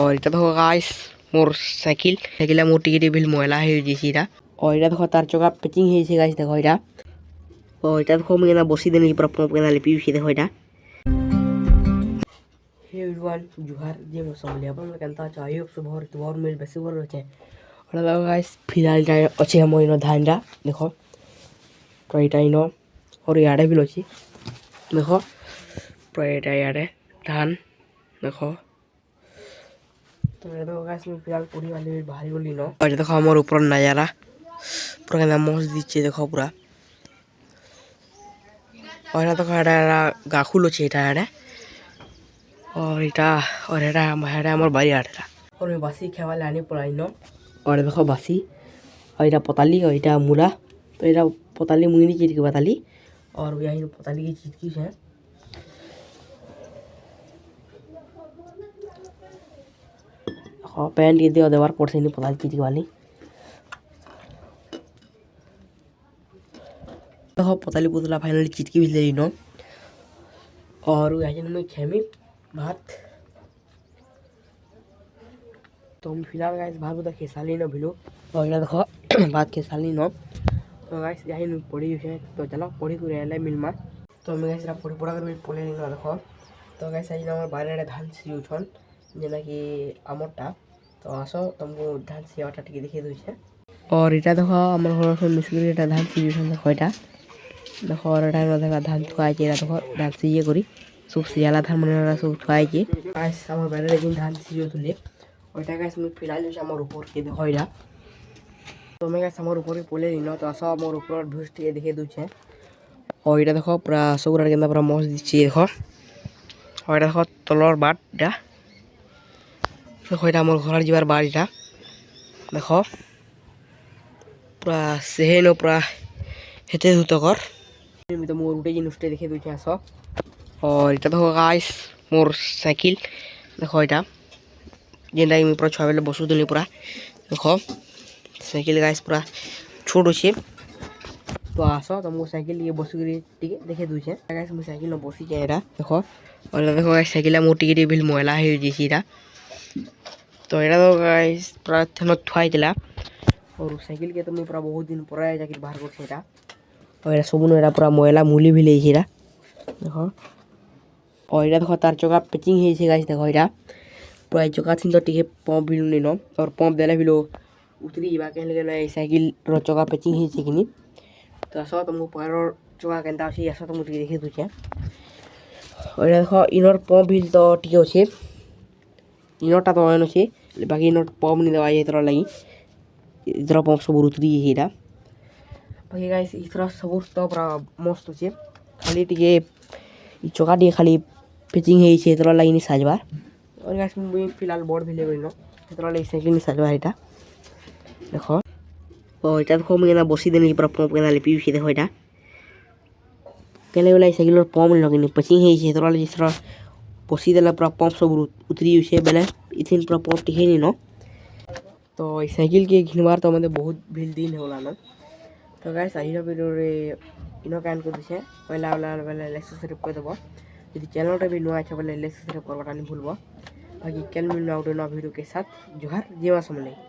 और इटा देखो गाइस मोर साइकिल मोर टिके बिल मोयला हो जेसीरा और इटा देखो तार चका पेचिंग हेसे गाइस देखो इटा और इटा देखो मैं ना बसी देनी पूरा पंप के ना लिपि उसी देखो इटा हे एवरीवन जुहार जे मो समले अपन केनता चाहिए सब भर तो भर मेल बेसी भर रहे और देखो गाइस फिलहाल जाय अच्छे हम इनो धान रा देखो तो इटा इनो और याडे भी अछि देखो तो इटा याडे धान देखो तो ये देखो गाइस मैं फिलहाल पूरी वाली बाहरी बोली नो और देखो हमर ऊपर नजारा पूरा केना मस्त दिचे देखो पूरा और ये देखो एडा गाखुल अछि एटा एडे और इटा और एडा हमर बारी आडा और मैं बासी खेवा लानी पड़ाई नो और देखो बासी और इटा पताली और इटा मुरा तो इटा पताली मुनी चीज की बताली और यही पताली की चीज की है हाँ पैंट ये दे देवार पड़ से नहीं पताली चीज वाली देखो पताली पुतला फाइनली चीज की भी ले नो और यही मैं खेमी भात तो हम फिलहाल गाइस भात बुदा खेसाली न भिलो और इना देखो भात खेसाली न तो गाइस यही न पड़ी है तो चलो पड़ी को रेले मिलमा तो मैं गाइस पड़ी पड़ा कर पले न देखो तो गाइस आज हमर बारे धान सी उठन जेना कि आमरटा तो आसो तुमको धान सियाटा टिके देखे दउ छे और इटा देखो हमर घर से मिसरी इटा धान सी उठन देखो इटा देखो और टाइम देखा धान थुआ जे देखो धान सी करी सब सियाला धान मन सब थुआ जे गाइस हमर बारे लेकिन धान सी उठले ওইটা গাইস আমি ফিলাল দিছি আমার উপর কে দেখো এটা তো আমি গাইস আমার উপরে পলে দিন তো আসো আমার উপর ভিউজ টিকে দেখে দউছে ও এটা দেখো পুরা সগুরা কেন্দা পুরা মস দিছি দেখো ও এটা দেখো তলর বাটটা দেখো এটা আমার ঘর যাবার বাড়িটা দেখো পুরা সেহেনো পুরা হেতে দুতকর আমি তো মোর উঠে জিনিসটা দেখে দউছে আসো और এটা দেখো গাইস মোর সাইকেল দেখো এটা जेनटा कि पूरा छुआ बेले बसुनी पूरा देख साइकिल गाइस पूरा छोट अच्छे तो आस तुमको साइकिल ये बसिक देखे दूचे गाइस मुझे साइकिल बसी जाए देख और देखो गाइस साइकिल मोर टिके बिल मोयला हो जेसीरा तो यहाँ तो गाइस पूरा थन थुआला और साइकिल के तो मुझे पूरा बहुत दिन पर जाकर बाहर कर और यहाँ सब ना पूरा मोयला मुली भी लेरा देख और यहाँ देख तार चका पेचिंग गाइस देख यहाँ पूरा चका थी तो टे पंप भी नहीं न और पंप देले भी उतरी जा कहीं साइकिल चका पेचिंग कि तो आस तुमको पैर चका के आस तुमको देखे दूचे और देख इनर पंप भी तो टे अच्छे इनरटा तो अन अच्छे बाकी इनर पंप नहीं देवा इतर लगी इतर पंप सब उतरी यहाँ बाकी गाइस इतर सब तो पूरा मस्त अच्छे खाली टे चका टे खाली पेचिंग इतर लगी नहीं साजबार और गाइस मुझे फिलहाल बोर्ड भी ले नो इतना साइकिल नहीं साजवा यहाँ देख और इटा देखो मैं बसी देनी पूरा पंप के ना लिपि उसी देखो इटा कहले साइकिल पंप नहीं लगे पेचिंग इतना जिस बसी देला पूरा पंप सब उतरी उसे बेले इथिन पूरा पंप टिके नहीं न तो साइकिल के घिनबार तो मतलब बहुत भील दिन होला न तो गाइस आज वीडियो रे इनो कान कर दिसे पहला वाला बेले लाइक सब्सक्राइब कर देबो यदि चैनल भी नुआ अच्छा बेले लाइक सब्सक्राइब करवाटा नहीं भूलबो बाकी कल मिलना वीडियो के साथ जोहार जीवा समले।